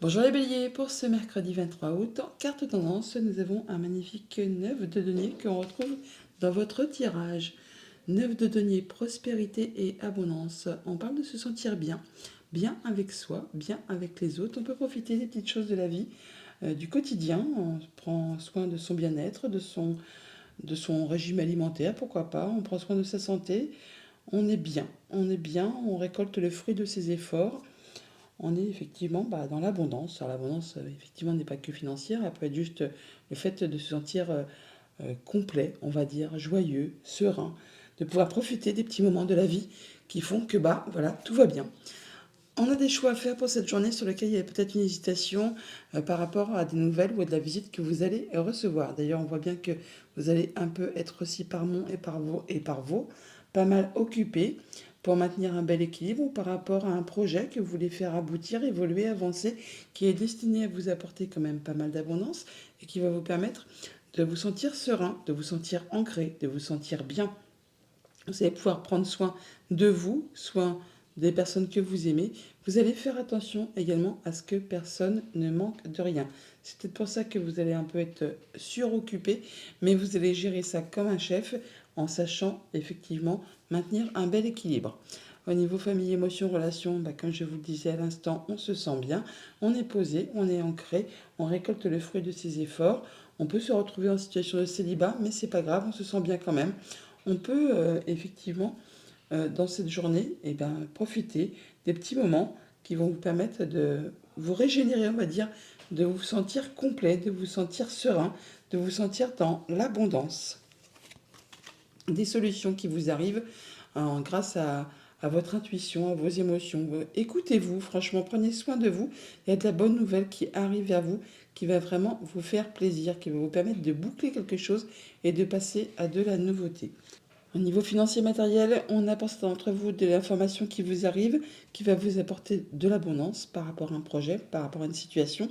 Bonjour les béliers, pour ce mercredi 23 août, en carte tendance, nous avons un magnifique 9 de denier qu'on retrouve dans votre tirage. 9 de denier, prospérité et abondance. On parle de se sentir bien, bien avec soi, bien avec les autres. On peut profiter des petites choses de la vie, du quotidien. On prend soin de son bien-être, de son régime alimentaire, pourquoi pas. On prend soin de sa santé. On est bien, on récolte le fruit de ses efforts. On est effectivement dans l'abondance. Alors l'abondance, effectivement, n'est pas que financière. Elle peut être juste le fait de se sentir complet, on va dire, joyeux, serein, de pouvoir profiter des petits moments de la vie qui font que, voilà, tout va bien. On a des choix à faire pour cette journée sur lesquels il y a peut-être une hésitation par rapport à des nouvelles ou à de la visite que vous allez recevoir. D'ailleurs, on voit bien que vous allez un peu être aussi par mon et par vos, pas mal occupé pour maintenir un bel équilibre par rapport à un projet que vous voulez faire aboutir, évoluer, avancer, qui est destiné à vous apporter quand même pas mal d'abondance et qui va vous permettre de vous sentir serein, de vous sentir ancré, de vous sentir bien. Vous allez pouvoir prendre soin de vous, soin des personnes que vous aimez. Vous allez faire attention également à ce que personne ne manque de rien. C'est peut-être pour ça que vous allez un peu être suroccupé, mais vous allez gérer ça comme un chef en sachant effectivement maintenir un bel équilibre. Au niveau famille, émotions, relations, comme je vous le disais à l'instant, on se sent bien, on est posé, on est ancré, on récolte le fruit de ses efforts. On peut se retrouver en situation de célibat, mais c'est pas grave, on se sent bien quand même. On peut effectivement, dans cette journée, profiter des petits moments qui vont vous permettre de vous régénérer, on va dire, de vous sentir complet, de vous sentir serein, de vous sentir dans l'abondance. Des solutions qui vous arrivent grâce à votre intuition, à vos émotions. Écoutez-vous, franchement, prenez soin de vous. Il y a de la bonne nouvelle qui arrive vers vous, qui va vraiment vous faire plaisir, qui va vous permettre de boucler quelque chose et de passer à de la nouveauté. Au niveau financier matériel, on apporte d'entre vous de l'information qui vous arrive, qui va vous apporter de l'abondance par rapport à un projet, par rapport à une situation.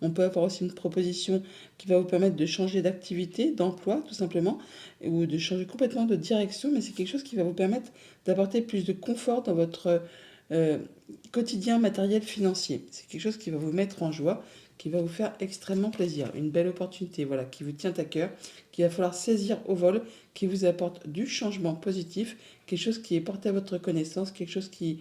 On peut avoir aussi une proposition qui va vous permettre de changer d'activité, d'emploi tout simplement, ou de changer complètement de direction, mais c'est quelque chose qui va vous permettre d'apporter plus de confort dans votre euh, quotidien matériel financier. C'est quelque chose qui va vous mettre en joie, qui va vous faire extrêmement plaisir. Une belle opportunité, voilà, qui vous tient à cœur, qu'il va falloir saisir au vol, qui vous apporte du changement positif, quelque chose qui est porté à votre connaissance, quelque chose qui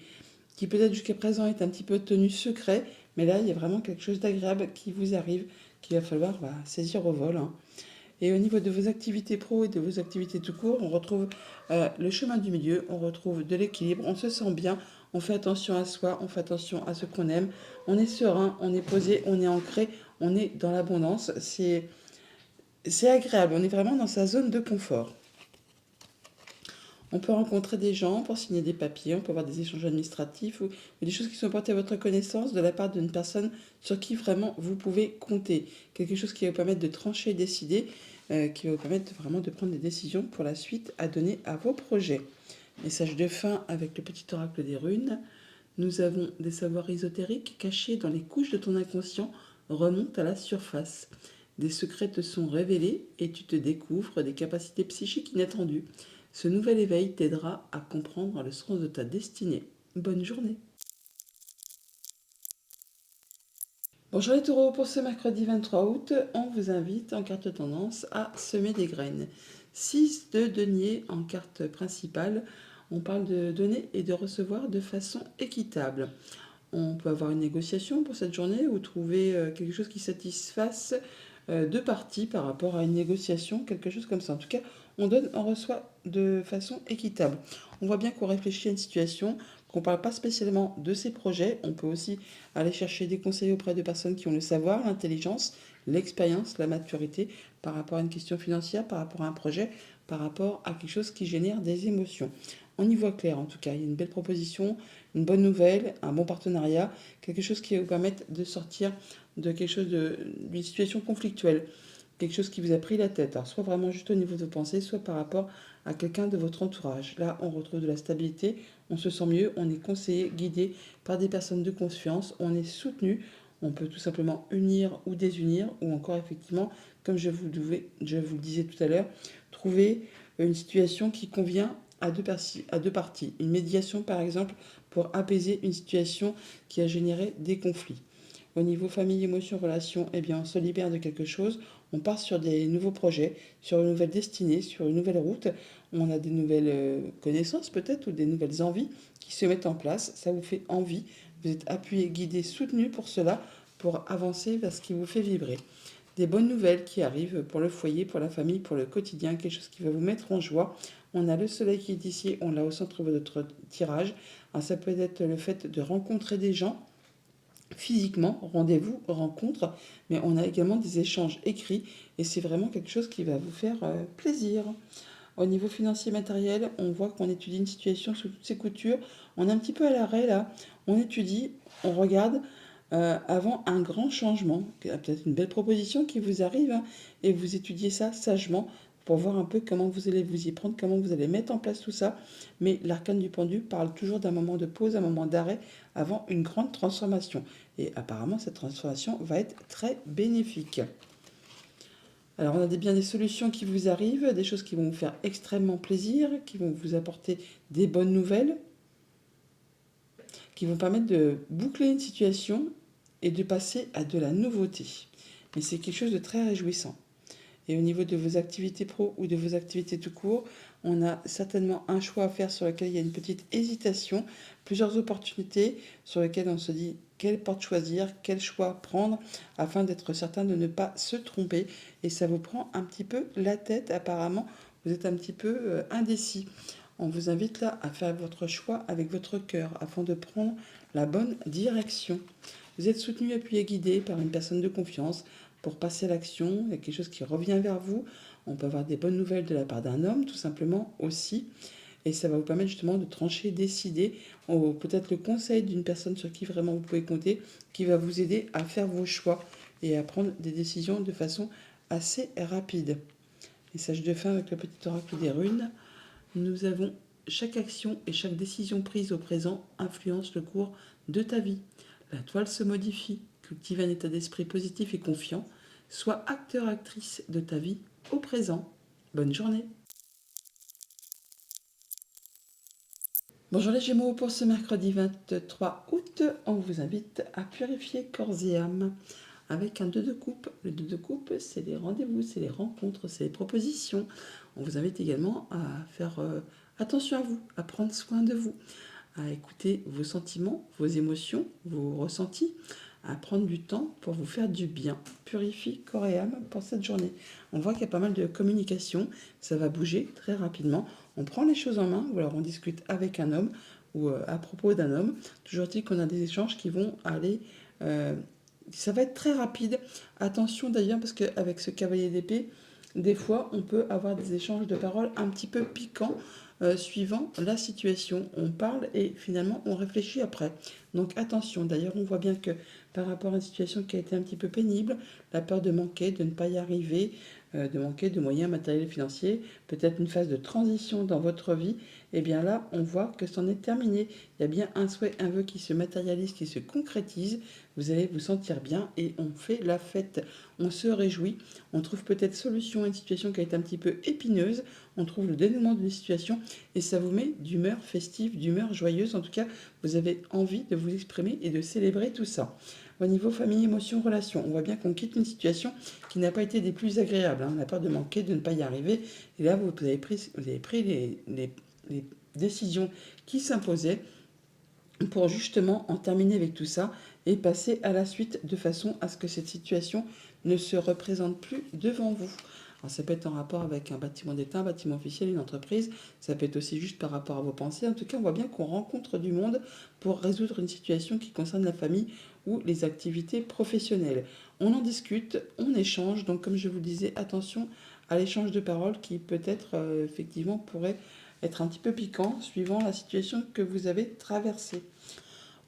peut-être jusqu'à présent est un petit peu tenu secret, mais là il y a vraiment quelque chose d'agréable qui vous arrive, qu'il va falloir saisir au vol, hein. Et au niveau de vos activités pro et de vos activités tout court, on retrouve le chemin du milieu, on retrouve de l'équilibre, on se sent bien, on fait attention à soi, on fait attention à ce qu'on aime, on est serein, on est posé, on est ancré, on est dans l'abondance, c'est agréable, on est vraiment dans sa zone de confort. On peut rencontrer des gens pour signer des papiers, on peut avoir des échanges administratifs ou des choses qui sont portées à votre connaissance de la part d'une personne sur qui vraiment vous pouvez compter. Quelque chose qui va vous permettre de trancher et décider, qui va vous permettre vraiment de prendre des décisions pour la suite à donner à vos projets. Message de fin avec le petit oracle des runes. Nous avons des savoirs ésotériques cachés dans les couches de ton inconscient remontent à la surface. Des secrets te sont révélés et tu te découvres des capacités psychiques inattendues. Ce nouvel éveil t'aidera à comprendre le sens de ta destinée. Bonne journée. Bonjour les taureaux, pour ce mercredi 23 août, on vous invite en carte tendance à semer des graines. 6 de denier en carte principale, on parle de donner et de recevoir de façon équitable. On peut avoir une négociation pour cette journée ou trouver quelque chose qui satisfasse deux parties par rapport à une négociation, quelque chose comme ça. En tout cas, on donne, on reçoit de façon équitable. On voit bien qu'on réfléchit à une situation, qu'on ne parle pas spécialement de ses projets. On peut aussi aller chercher des conseils auprès de personnes qui ont le savoir, l'intelligence, l'expérience, la maturité par rapport à une question financière, par rapport à un projet, par rapport à quelque chose qui génère des émotions. On y voit clair en tout cas, il y a une belle proposition, une bonne nouvelle, un bon partenariat, quelque chose qui va vous permettre de sortir de quelque chose d'une situation conflictuelle, quelque chose qui vous a pris la tête. Alors soit vraiment juste au niveau de vos pensées, soit par rapport à quelqu'un de votre entourage. Là, on retrouve de la stabilité, on se sent mieux, on est conseillé, guidé par des personnes de confiance, on est soutenu, on peut tout simplement unir ou désunir, ou encore effectivement, comme je vous le disais tout à l'heure, trouver une situation qui convient à deux parties. Une médiation, par exemple, pour apaiser une situation qui a généré des conflits. Au niveau famille, émotion, relation, eh bien, on se libère de quelque chose. On part sur des nouveaux projets, sur une nouvelle destinée, sur une nouvelle route. On a des nouvelles connaissances peut-être ou des nouvelles envies qui se mettent en place. Ça vous fait envie. Vous êtes appuyé, guidé, soutenu pour cela, pour avancer vers ce qui vous fait vibrer. Des bonnes nouvelles qui arrivent pour le foyer, pour la famille, pour le quotidien, quelque chose qui va vous mettre en joie. On a le soleil qui est ici, on l'a au centre de notre tirage. Alors, ça peut être le fait de rencontrer des gens physiquement, rendez-vous, rencontre, mais on a également des échanges écrits et c'est vraiment quelque chose qui va vous faire plaisir. Au niveau financier matériel, on voit qu'on étudie une situation sous toutes ses coutures. On est un petit peu à l'arrêt là. On étudie, on regarde avant un grand changement. Peut-être une belle proposition qui vous arrive hein, et vous étudiez ça sagement pour voir un peu comment vous allez vous y prendre, comment vous allez mettre en place tout ça. Mais l'arcane du pendu parle toujours d'un moment de pause, un moment d'arrêt avant une grande transformation. Et apparemment, cette transformation va être très bénéfique. Alors, on a bien des solutions qui vous arrivent, des choses qui vont vous faire extrêmement plaisir, qui vont vous apporter des bonnes nouvelles, qui vont permettre de boucler une situation et de passer à de la nouveauté. Mais c'est quelque chose de très réjouissant. Et au niveau de vos activités pro ou de vos activités tout court, on a certainement un choix à faire sur lequel il y a une petite hésitation, plusieurs opportunités sur lesquelles on se dit quelle porte choisir, quel choix prendre afin d'être certain de ne pas se tromper. Et ça vous prend un petit peu la tête apparemment, vous êtes un petit peu indécis. On vous invite là à faire votre choix avec votre cœur afin de prendre la bonne direction. Vous êtes soutenu, appuyé, guidé par une personne de confiance pour passer à l'action. Il y a quelque chose qui revient vers vous. On peut avoir des bonnes nouvelles de la part d'un homme, tout simplement aussi. Et ça va vous permettre justement de trancher, décider, ou peut-être le conseil d'une personne sur qui vraiment vous pouvez compter, qui va vous aider à faire vos choix et à prendre des décisions de façon assez rapide. Message de fin avec le petit oracle des runes. Nous avons chaque action et chaque décision prise au présent influence le cours de ta vie. La toile se modifie, cultive un état d'esprit positif et confiant, sois acteur-actrice de ta vie au présent. Bonne journée. Bonjour les Gémeaux, pour ce mercredi 23 août, on vous invite à purifier corps et âme avec un 2 de coupe. Le 2 de coupe, c'est les rendez-vous, c'est les rencontres, c'est les propositions. On vous invite également à faire attention à vous, à prendre soin de vous, à écouter vos sentiments, vos émotions, vos ressentis, à prendre du temps pour vous faire du bien. Purifie corps et âme pour cette journée. On voit qu'il y a pas mal de communication, ça va bouger très rapidement. On prend les choses en main ou alors on discute avec un homme ou à propos d'un homme. Toujours dit qu'on a des échanges qui vont aller... ça va être très rapide. Attention d'ailleurs parce qu'avec ce cavalier d'épée, des fois on peut avoir des échanges de paroles un petit peu piquants suivant la situation. On parle et finalement on réfléchit après. Donc attention, d'ailleurs on voit bien que par rapport à une situation qui a été un petit peu pénible, la peur de manquer, de ne pas y arriver, de manquer de moyens matériels et financiers, peut-être une phase de transition dans votre vie, et bien là on voit que c'en est terminé. Il y a bien un souhait, un vœu qui se matérialise, qui se concrétise, vous allez vous sentir bien et on fait la fête, on se réjouit, on trouve peut-être solution à une situation qui a été un petit peu épineuse, on trouve le dénouement d'une situation et ça vous met d'humeur festive, d'humeur joyeuse. En tout cas, vous avez envie de vous exprimer et de célébrer tout ça. Au niveau famille, émotion, relation, on voit bien qu'on quitte une situation qui n'a pas été des plus agréables. On a peur de manquer, de ne pas y arriver. Et là, vous avez pris les décisions qui s'imposaient pour justement en terminer avec tout ça et passer à la suite de façon à ce que cette situation ne se représente plus devant vous. Alors ça peut être en rapport avec un bâtiment d'État, un bâtiment officiel, une entreprise, ça peut être aussi juste par rapport à vos pensées. En tout cas, on voit bien qu'on rencontre du monde pour résoudre une situation qui concerne la famille ou les activités professionnelles. On en discute, on échange, donc comme je vous disais, attention à l'échange de paroles qui peut-être effectivement pourrait être un petit peu piquant suivant la situation que vous avez traversée.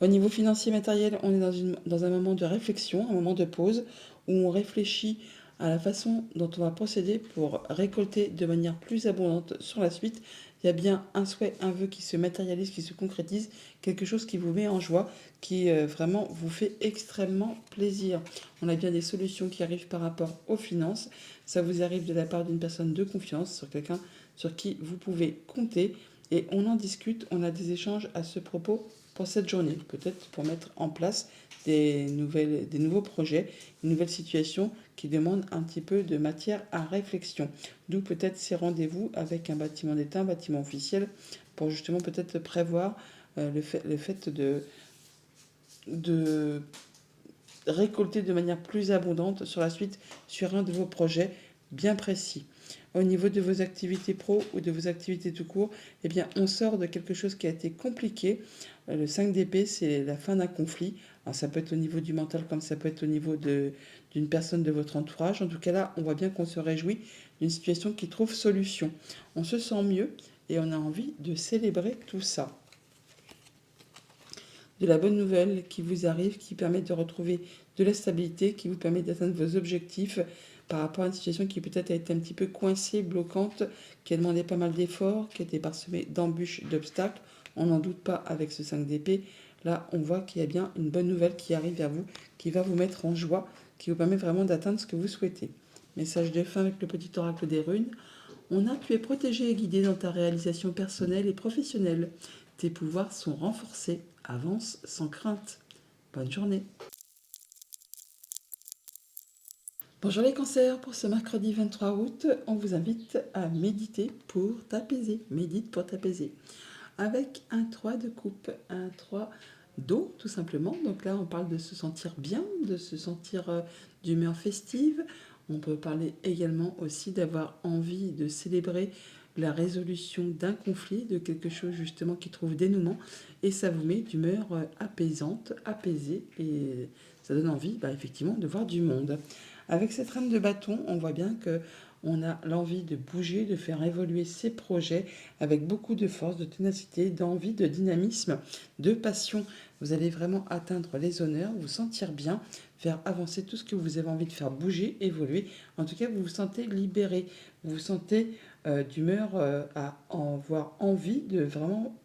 Au niveau financier matériel, on est dans un moment de réflexion, un moment de pause, où on réfléchit à la façon dont on va procéder pour récolter de manière plus abondante sur la suite. Il y a bien un souhait, un vœu qui se matérialise, qui se concrétise, quelque chose qui vous met en joie, qui vraiment vous fait extrêmement plaisir. On a bien des solutions qui arrivent par rapport aux finances. Ça vous arrive de la part d'une personne de confiance, sur quelqu'un sur qui vous pouvez compter. Et on en discute, on a des échanges à ce propos pour cette journée, peut-être pour mettre en place des nouveaux projets, une nouvelle situation qui demande un petit peu de matière à réflexion. D'où peut-être ces rendez-vous avec un bâtiment d'État, un bâtiment officiel, pour justement peut-être prévoir le fait de récolter de manière plus abondante sur la suite sur un de vos projets bien précis. Au niveau de vos activités pro ou de vos activités tout court, eh bien, on sort de quelque chose qui a été compliqué. Le 5 d'épée, c'est la fin d'un conflit. Alors, ça peut être au niveau du mental comme ça peut être au niveau d'une personne de votre entourage. En tout cas, là, on voit bien qu'on se réjouit d'une situation qui trouve solution. On se sent mieux et on a envie de célébrer tout ça. De la bonne nouvelle qui vous arrive, qui permet de retrouver de la stabilité, qui vous permet d'atteindre vos objectifs par rapport à une situation qui peut-être a été un petit peu coincée, bloquante, qui a demandé pas mal d'efforts, qui a été parsemée d'embûches, d'obstacles. On n'en doute pas avec ce 5 d'épée. Là, on voit qu'il y a bien une bonne nouvelle qui arrive vers vous, qui va vous mettre en joie, qui vous permet vraiment d'atteindre ce que vous souhaitez. Message de fin avec le petit oracle des runes. Tu es protégé et guidé dans ta réalisation personnelle et professionnelle. Tes pouvoirs sont renforcés. Avance sans crainte. Bonne journée. Bonjour les cancers, pour ce mercredi 23 août, on vous invite à méditer pour t'apaiser. Médite pour t'apaiser. Avec un 3 de coupe, un 3 d'eau tout simplement. Donc là on parle de se sentir bien, de se sentir d'humeur festive. On peut parler également aussi d'avoir envie de célébrer la résolution d'un conflit, de quelque chose justement qui trouve dénouement. Et ça vous met d'humeur apaisante, apaisée. Et ça donne envie effectivement de voir du monde. Avec cette reine de bâton, on voit bien que on a l'envie de bouger, de faire évoluer ses projets avec beaucoup de force, de ténacité, d'envie, de dynamisme, de passion. Vous allez vraiment atteindre les honneurs, vous sentir bien, faire avancer tout ce que vous avez envie de faire bouger, évoluer. En tout cas, vous vous sentez libéré, vous vous sentez d'humeur à avoir envie de vraiment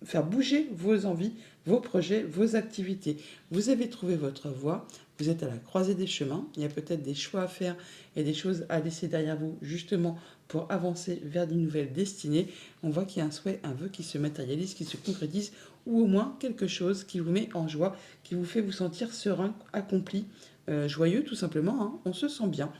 faire bouger vos envies, vos projets, vos activités. Vous avez trouvé votre voie, vous êtes à la croisée des chemins, il y a peut-être des choix à faire et des choses à laisser derrière vous justement pour avancer vers d'une nouvelle destinée. On voit qu'il y a un souhait, un vœu qui se matérialise, qui se concrétise ou au moins quelque chose qui vous met en joie, qui vous fait vous sentir serein, accompli, joyeux tout simplement, hein. On se sent bien.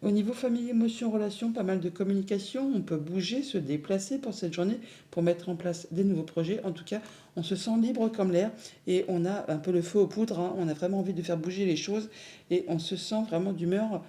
Au niveau famille, émotions, relations, pas mal de communication. On peut bouger, se déplacer pour cette journée, pour mettre en place des nouveaux projets. En tout cas, on se sent libre comme l'air et on a un peu le feu aux poudres, hein. On a vraiment envie de faire bouger les choses et on se sent vraiment d'humeur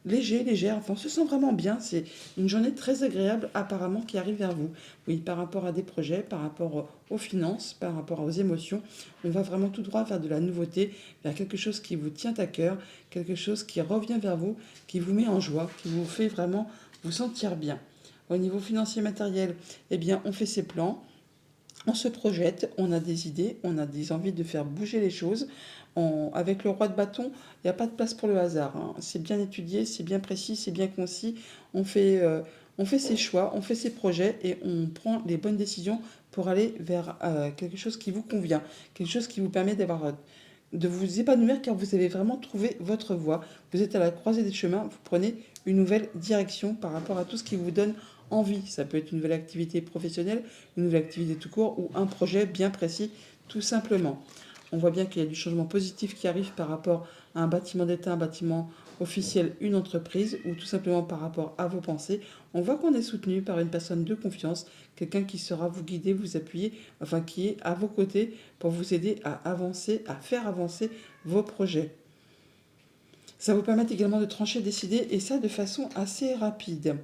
légère. Enfin, on se sent vraiment bien. C'est une journée très agréable apparemment qui arrive vers vous. Oui, par rapport à des projets, par rapport aux finances, par rapport aux émotions. On va vraiment tout droit vers de la nouveauté, vers quelque chose qui vous tient à cœur, quelque chose qui revient vers vous, qui vous met en joie, qui vous fait vraiment vous sentir bien. Au niveau financier matériel, eh bien, on fait ses plans. On se projette, on a des idées, on a des envies de faire bouger les choses. Avec le roi de bâton, il n'y a pas de place pour le hasard, hein. C'est bien étudié, c'est bien précis, c'est bien concis. On fait ses choix, on fait ses projets et on prend les bonnes décisions pour aller vers quelque chose qui vous convient, quelque chose qui vous permet de vous épanouir car vous avez vraiment trouvé votre voie. Vous êtes à la croisée des chemins, vous prenez une nouvelle direction par rapport à tout ce qui vous donne envie. Ça peut être une nouvelle activité professionnelle, une nouvelle activité tout court ou un projet bien précis tout simplement. On voit bien qu'il y a du changement positif qui arrive par rapport à un bâtiment d'État, un bâtiment officiel, une entreprise ou tout simplement par rapport à vos pensées. On voit qu'on est soutenu par une personne de confiance, quelqu'un qui saura vous guider, vous appuyer, enfin qui est à vos côtés pour vous aider à avancer, à faire avancer vos projets. Ça vous permet également de trancher, décider et ça de façon assez rapide.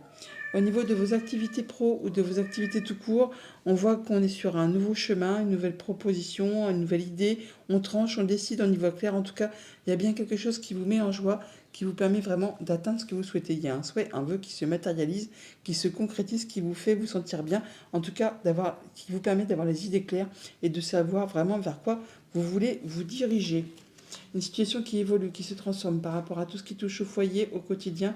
Au niveau de vos activités pro ou de vos activités tout court, on voit qu'on est sur un nouveau chemin, une nouvelle proposition, une nouvelle idée. On tranche, on décide, on y voit clair. En tout cas, il y a bien quelque chose qui vous met en joie, qui vous permet vraiment d'atteindre ce que vous souhaitez. Il y a un souhait, un vœu qui se matérialise, qui se concrétise, qui vous fait vous sentir bien. En tout cas, qui vous permet d'avoir les idées claires et de savoir vraiment vers quoi vous voulez vous diriger. Une situation qui évolue, qui se transforme par rapport à tout ce qui touche au foyer, au quotidien,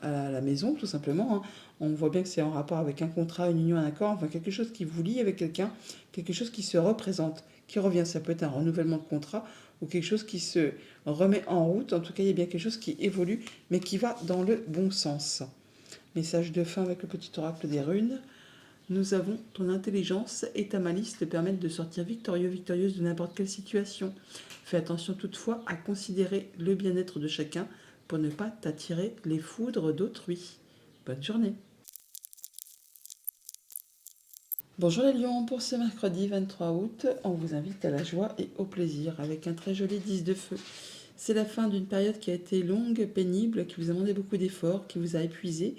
à la maison, tout simplement, hein. On voit bien que c'est en rapport avec un contrat, une union, un accord, enfin quelque chose qui vous lie avec quelqu'un, quelque chose qui se représente, qui revient. Ça peut être un renouvellement de contrat ou quelque chose qui se remet en route. En tout cas, il y a bien quelque chose qui évolue, mais qui va dans le bon sens. Message de fin avec le petit oracle des runes. Nous avons ton intelligence et ta malice te permettent de sortir victorieux, victorieuse de n'importe quelle situation. Fais attention toutefois à considérer le bien-être de chacun pour ne pas t'attirer les foudres d'autrui. Bonne journée. Bonjour les lions, pour ce mercredi 23 août, on vous invite à la joie et au plaisir avec un très joli 10 de feu. C'est la fin d'une période qui a été longue, pénible, qui vous a demandé beaucoup d'efforts, qui vous a épuisé.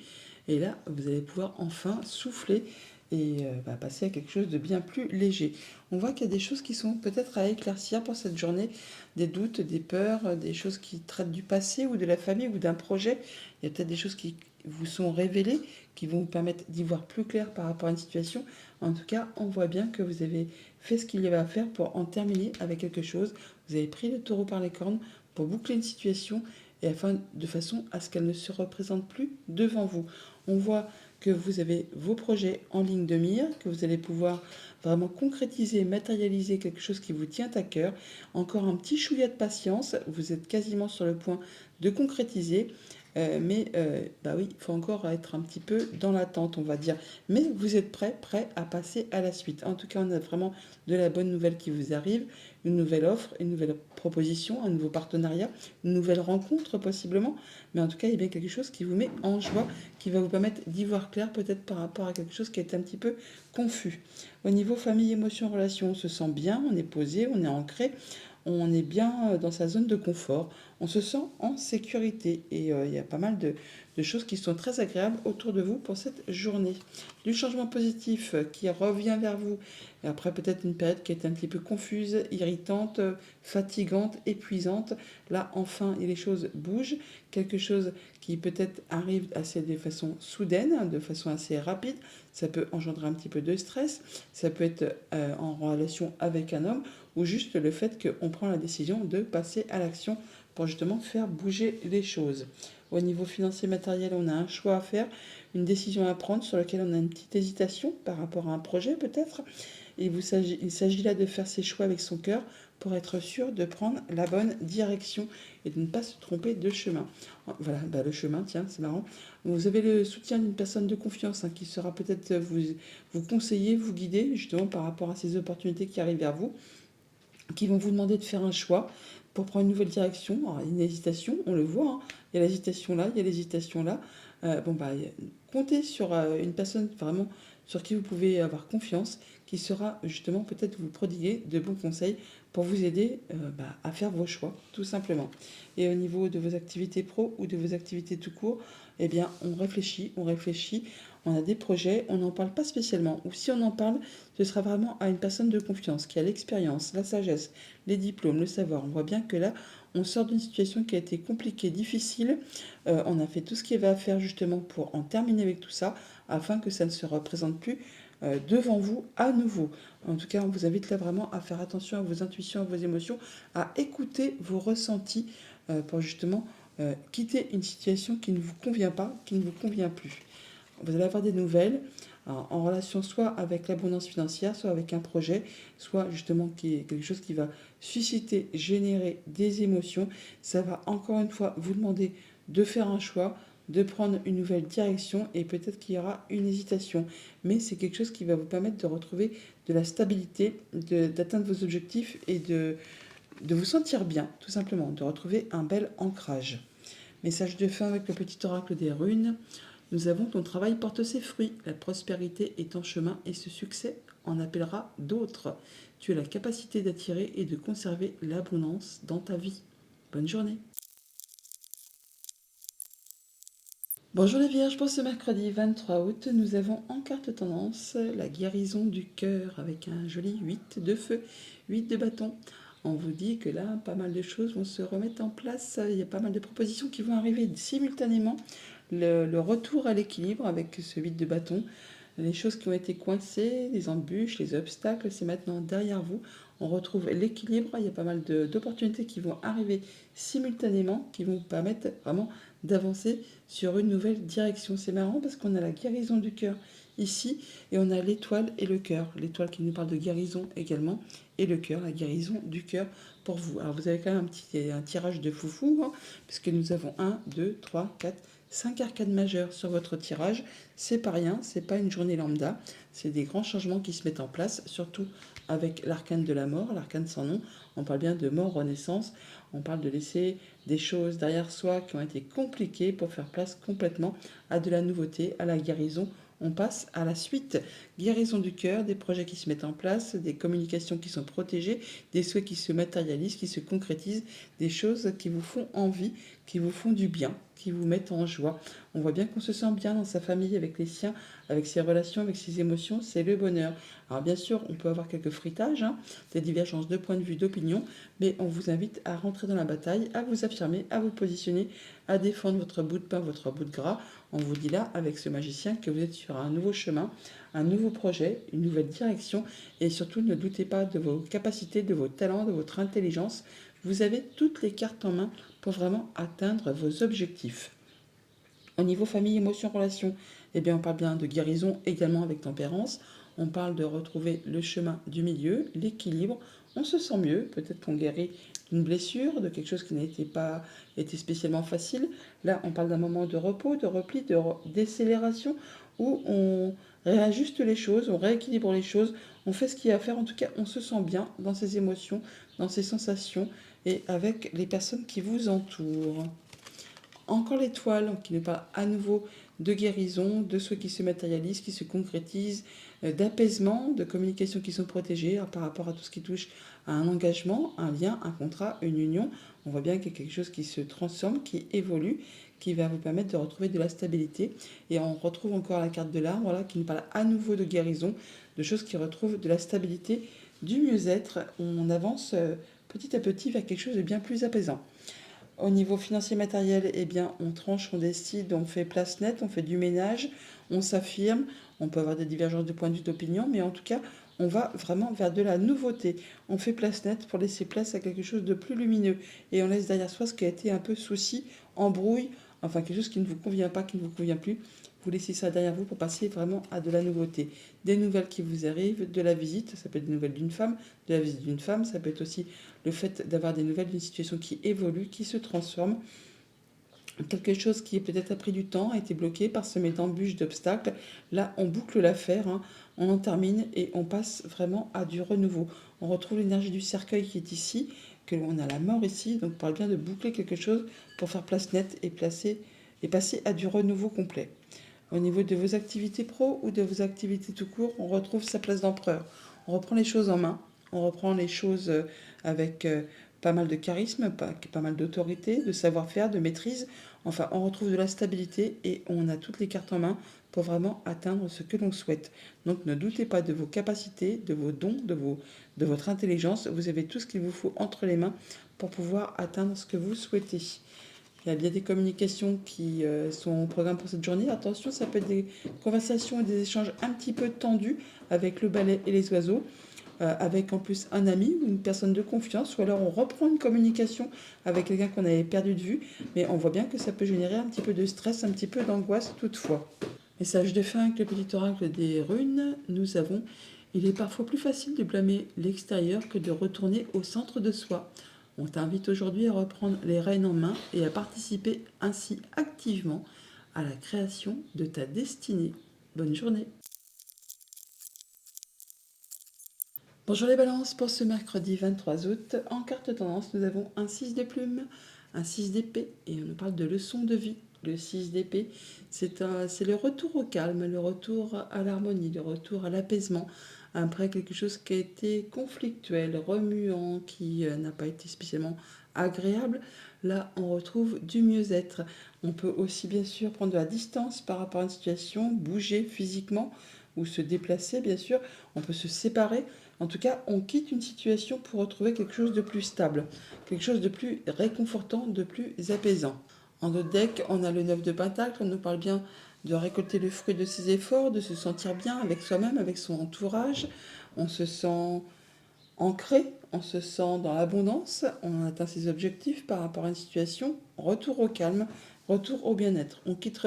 Et là, vous allez pouvoir enfin souffler et passer à quelque chose de bien plus léger. On voit qu'il y a des choses qui sont peut-être à éclaircir pour cette journée, des doutes, des peurs, des choses qui traitent du passé ou de la famille ou d'un projet. Il y a peut-être des choses qui vous sont révélées, qui vont vous permettre d'y voir plus clair par rapport à une situation. En tout cas, on voit bien que vous avez fait ce qu'il y avait à faire pour en terminer avec quelque chose. Vous avez pris le taureau par les cornes pour boucler une situation et de façon à ce qu'elle ne se représente plus devant vous. On voit que vous avez vos projets en ligne de mire, que vous allez pouvoir vraiment concrétiser, matérialiser quelque chose qui vous tient à cœur. Encore un petit chouïa de patience, vous êtes quasiment sur le point de concrétiser. Oui, il faut encore être un petit peu dans l'attente, on va dire. Mais vous êtes prêt à passer à la suite. En tout cas, on a vraiment de la bonne nouvelle qui vous arrive, une nouvelle offre, une nouvelle proposition, un nouveau partenariat, une nouvelle rencontre possiblement. Mais en tout cas, il y a bien quelque chose qui vous met en joie, qui va vous permettre d'y voir clair peut-être par rapport à quelque chose qui est un petit peu confus. Au niveau famille, émotion, relation, on se sent bien, on est posé, on est ancré, on est bien dans sa zone de confort, on se sent en sécurité et il y a pas mal de choses qui sont très agréables autour de vous pour cette journée. Du changement positif qui revient vers vous, et après peut-être une période qui est un petit peu confuse, irritante, fatigante, épuisante. Là, enfin, les choses bougent, quelque chose qui peut-être arrive assez de façon soudaine, de façon assez rapide. Ça peut engendrer un petit peu de stress, ça peut être en relation avec un homme ou juste le fait qu'on prend la décision de passer à l'action pour justement faire bouger les choses. Au niveau financier matériel, on a un choix à faire, une décision à prendre sur laquelle on a une petite hésitation par rapport à un projet peut-être. Et il s'agit là de faire ses choix avec son cœur pour être sûr de prendre la bonne direction et de ne pas se tromper de chemin. Voilà, le chemin, tiens, c'est marrant. Vous avez le soutien d'une personne de confiance qui sera peut-être vous conseiller, vous guider justement par rapport à ces opportunités qui arrivent vers vous, qui vont vous demander de faire un choix pour prendre une nouvelle direction. Alors, il y a une hésitation, on le voit, hein. Il y a l'hésitation là, il y a l'hésitation là. Comptez sur une personne vraiment sur qui vous pouvez avoir confiance, qui sera justement peut-être vous prodiguer de bons conseils pour vous aider à faire vos choix, tout simplement. Et au niveau de vos activités pro ou de vos activités tout court, eh bien, on réfléchit, on a des projets, on n'en parle pas spécialement. Ou si on en parle, ce sera vraiment à une personne de confiance qui a l'expérience, la sagesse, les diplômes, le savoir. On voit bien que là, on sort d'une situation qui a été compliquée, difficile. On a fait tout ce qu'il y avait à faire justement pour en terminer avec tout ça, afin que ça ne se représente plus devant vous à nouveau. En tout cas, on vous invite là vraiment à faire attention à vos intuitions, à vos émotions, à écouter vos ressentis pour justement quitter une situation qui ne vous convient pas, qui ne vous convient plus. Vous allez avoir des nouvelles en relation soit avec l'abondance financière, soit avec un projet, soit justement qui est quelque chose qui va susciter, générer des émotions. Ça va encore une fois vous demander de faire un choix, de prendre une nouvelle direction et peut-être qu'il y aura une hésitation. Mais c'est quelque chose qui va vous permettre de retrouver de la stabilité, d'atteindre vos objectifs et de vous sentir bien, tout simplement, de retrouver un bel ancrage. Message de fin avec le petit oracle des runes. Nous avons ton travail porte ses fruits, la prospérité est en chemin et ce succès en appellera d'autres. Tu as la capacité d'attirer et de conserver l'abondance dans ta vie. Bonne journée. Bonjour les Vierges, pour ce mercredi 23 août, nous avons en carte tendance la guérison du cœur avec un joli 8 de feu, 8 de bâton. On vous dit que là, pas mal de choses vont se remettre en place, il y a pas mal de propositions qui vont arriver simultanément. Le retour à l'équilibre avec ce 8 de bâton, les choses qui ont été coincées, les embûches, les obstacles, c'est maintenant derrière vous. On retrouve l'équilibre, il y a pas mal d'opportunités qui vont arriver simultanément, qui vont vous permettre vraiment d'avancer sur une nouvelle direction. C'est marrant parce qu'on a la guérison du cœur ici et on a l'étoile et le cœur. L'étoile qui nous parle de guérison également et le cœur, la guérison du cœur pour vous. Alors vous avez quand même un tirage de foufou puisque nous avons 1, 2, 3, 4, 5 arcades majeures sur votre tirage, c'est pas rien, c'est pas une journée lambda, c'est des grands changements qui se mettent en place, surtout avec l'arcane de la mort, l'arcane sans nom. On parle bien de mort, renaissance, on parle de laisser des choses derrière soi qui ont été compliquées pour faire place complètement à de la nouveauté, à la guérison. On passe à la suite. Guérison du cœur, des projets qui se mettent en place, des communications qui sont protégées, des souhaits qui se matérialisent, qui se concrétisent, des choses qui vous font envie, qui vous font du bien, qui vous mettent en joie. On voit bien qu'on se sent bien dans sa famille, avec les siens, avec ses relations, avec ses émotions, c'est le bonheur. Alors bien sûr, on peut avoir quelques fritages, hein, des divergences de points de vue, d'opinion, mais on vous invite à rentrer dans la bataille, à vous affirmer, à vous positionner, à défendre votre bout de pain, votre bout de gras. On vous dit là, avec ce magicien, que vous êtes sur un nouveau chemin, un nouveau projet, une nouvelle direction, et surtout ne doutez pas de vos capacités, de vos talents, de votre intelligence. Vous avez toutes les cartes en main pour vraiment atteindre vos objectifs. Au niveau famille, émotion, relation, eh bien on parle bien de guérison également avec tempérance. On parle de retrouver le chemin du milieu, l'équilibre. On se sent mieux, peut-être qu'on guérit d'une blessure, de quelque chose qui n'était pas été spécialement facile. Là, on parle d'un moment de repos, de repli, décélération, où on réajuste les choses, on rééquilibre les choses, on fait ce qu'il y a à faire. En tout cas, on se sent bien dans ses émotions, dans ses sensations et avec les personnes qui vous entourent. Encore l'étoile qui nous parle à nouveau de guérison, de ceux qui se matérialisent, qui se concrétisent, d'apaisement, de communications qui sont protégées par rapport à tout ce qui touche à un engagement, un lien, un contrat, une union. On voit bien qu'il y a quelque chose qui se transforme, qui évolue, qui va vous permettre de retrouver de la stabilité. Et on retrouve encore la carte de l'arbre là, qui nous parle à nouveau de guérison, de choses qui retrouvent de la stabilité, du mieux-être. On avance petit à petit vers quelque chose de bien plus apaisant. Au niveau financier matériel, eh bien, on tranche, on décide, on fait place nette, on fait du ménage, on s'affirme, on peut avoir des divergences de points de vue d'opinion, mais en tout cas, on va vraiment vers de la nouveauté. On fait place nette pour laisser place à quelque chose de plus lumineux. Et on laisse derrière soi ce qui a été un peu souci, embrouille, enfin quelque chose qui ne vous convient pas, qui ne vous convient plus. Vous laissez ça derrière vous pour passer vraiment à de la nouveauté. Des nouvelles qui vous arrivent, de la visite, ça peut être des nouvelles d'une femme, de la visite d'une femme, ça peut être aussi le fait d'avoir des nouvelles d'une situation qui évolue, qui se transforme. Quelque chose qui peut-être a pris du temps, a été bloqué, parsemé d'embûches, d'obstacles. Là, on boucle l'affaire, hein, on en termine et on passe vraiment à du renouveau. On retrouve l'énergie du cercueil qui est ici, que l'on a la mort ici, donc on parle bien de boucler quelque chose pour faire place nette et passer à du renouveau complet. Au niveau de vos activités pro ou de vos activités tout court, on retrouve sa place d'empereur. On reprend les choses en main, on reprend les choses avec pas mal de charisme, pas mal d'autorité, de savoir-faire, de maîtrise. Enfin, on retrouve de la stabilité et on a toutes les cartes en main pour vraiment atteindre ce que l'on souhaite. Donc ne doutez pas de vos capacités, de vos dons, de votre intelligence. Vous avez tout ce qu'il vous faut entre les mains pour pouvoir atteindre ce que vous souhaitez. Il y a bien des communications qui sont au programme pour cette journée. Attention, ça peut être des conversations et des échanges un petit peu tendus avec le balai et les oiseaux, avec en plus un ami ou une personne de confiance, ou alors on reprend une communication avec quelqu'un qu'on avait perdu de vue, mais on voit bien que ça peut générer un petit peu de stress, un petit peu d'angoisse toutefois. Message de fin avec le petit oracle des runes, nous avons: il est parfois plus facile de blâmer l'extérieur que de retourner au centre de soi. On t'invite aujourd'hui à reprendre les rênes en main et à participer ainsi activement à la création de ta destinée. Bonne journée. Bonjour les balances, pour ce mercredi 23 août, en carte tendance, nous avons un 6 de plume, un 6 d'épée et on nous parle de leçon de vie. Le 6 d'épée, c'est le retour au calme, le retour à l'harmonie, le retour à l'apaisement, après quelque chose qui a été conflictuel, remuant, qui n'a pas été spécialement agréable. Là, on retrouve du mieux-être. On peut aussi bien sûr prendre de la distance par rapport à une situation, bouger physiquement ou se déplacer, bien sûr. On peut se séparer. En tout cas, on quitte une situation pour retrouver quelque chose de plus stable, quelque chose de plus réconfortant, de plus apaisant. En notre deck, on a le 9 de Pentacle, on nous parle bien de récolter le fruit de ses efforts, de se sentir bien avec soi-même, avec son entourage. On se sent ancré, on se sent dans l'abondance, on atteint ses objectifs par rapport à une situation, retour au calme, retour au bien-être. On quitte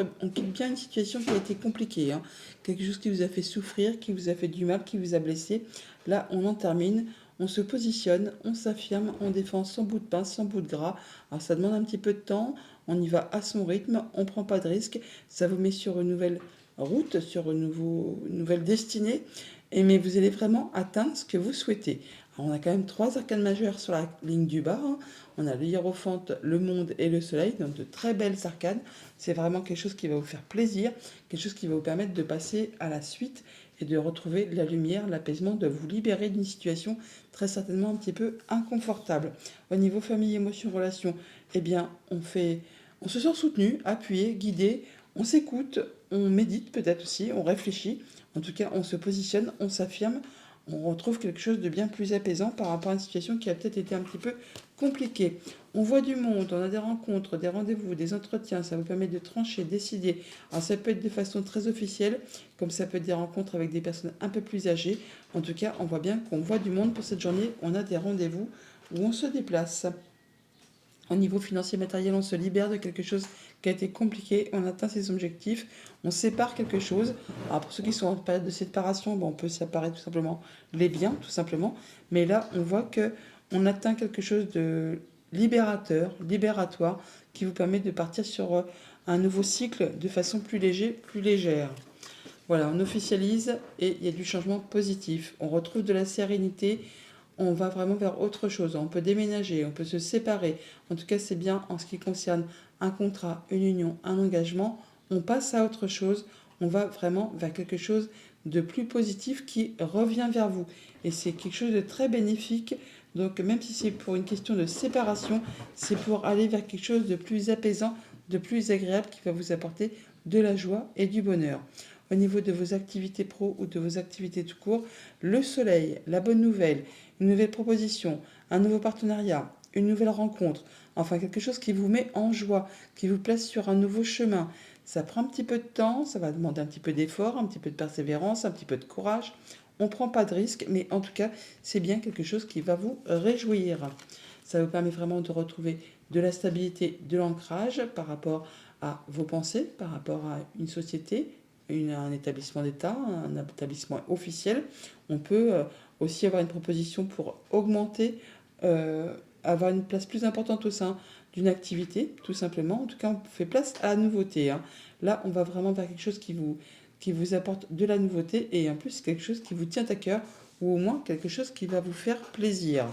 bien une situation qui a été compliquée, hein. Quelque chose qui vous a fait souffrir, qui vous a fait du mal, qui vous a blessé. Là, on en termine, on se positionne, on s'affirme, on défend son bout de pain, son bout de gras. Alors ça demande un petit peu de temps, on y va à son rythme, on ne prend pas de risques, ça vous met sur une nouvelle route, sur une nouvelle destinée, mais vous allez vraiment atteindre ce que vous souhaitez. Alors, on a quand même 3 arcanes majeures sur la ligne du bas, hein. On a le hiérophante, le monde et le soleil, donc de très belles arcanes. C'est vraiment quelque chose qui va vous faire plaisir, quelque chose qui va vous permettre de passer à la suite et de retrouver la lumière, l'apaisement, de vous libérer d'une situation très certainement un petit peu inconfortable. Au niveau famille, émotion, relation, eh bien, on se sent soutenu, appuyé, guidé, on s'écoute, on médite peut-être aussi, on réfléchit. En tout cas, on se positionne, on s'affirme, on retrouve quelque chose de bien plus apaisant par rapport à une situation qui a peut-être été un petit peu compliquée. On voit du monde, on a des rencontres, des rendez-vous, des entretiens, ça vous permet de trancher, décider. Alors ça peut être de façon très officielle, comme ça peut être des rencontres avec des personnes un peu plus âgées. En tout cas, on voit bien qu'on voit du monde pour cette journée, on a des rendez-vous où on se déplace. Au niveau financier matériel, on se libère de quelque chose qui a été compliqué, on atteint ses objectifs, on sépare quelque chose. Alors pour ceux qui sont en période de séparation, on peut séparer tout simplement les biens, tout simplement. Mais là, on voit que on atteint quelque chose de libérateur, libératoire, qui vous permet de partir sur un nouveau cycle de façon plus léger, plus légère. Voilà, on officialise et il y a du changement positif. On retrouve de la sérénité, on va vraiment vers autre chose. On peut déménager, on peut se séparer. En tout cas, c'est bien en ce qui concerne un contrat, une union, un engagement. On passe à autre chose. On va vraiment vers quelque chose de plus positif qui revient vers vous. Et c'est quelque chose de très bénéfique. Donc, même si c'est pour une question de séparation, c'est pour aller vers quelque chose de plus apaisant, de plus agréable qui va vous apporter de la joie et du bonheur. Au niveau de vos activités pro ou de vos activités tout court, le soleil, la bonne nouvelle, une nouvelle proposition, un nouveau partenariat, une nouvelle rencontre, enfin quelque chose qui vous met en joie, qui vous place sur un nouveau chemin. Ça prend un petit peu de temps, ça va demander un petit peu d'effort, un petit peu de persévérance, un petit peu de courage. On ne prend pas de risque, mais en tout cas, c'est bien quelque chose qui va vous réjouir. Ça vous permet vraiment de retrouver de la stabilité, de l'ancrage par rapport à vos pensées, par rapport à une société, un établissement d'État, un établissement officiel. On peut aussi avoir une proposition pour augmenter, avoir une place plus importante au sein d'une activité, tout simplement. En tout cas, on fait place à la nouveauté, hein. Là, on va vraiment vers quelque chose qui vous apporte de la nouveauté et en plus quelque chose qui vous tient à cœur ou au moins quelque chose qui va vous faire plaisir.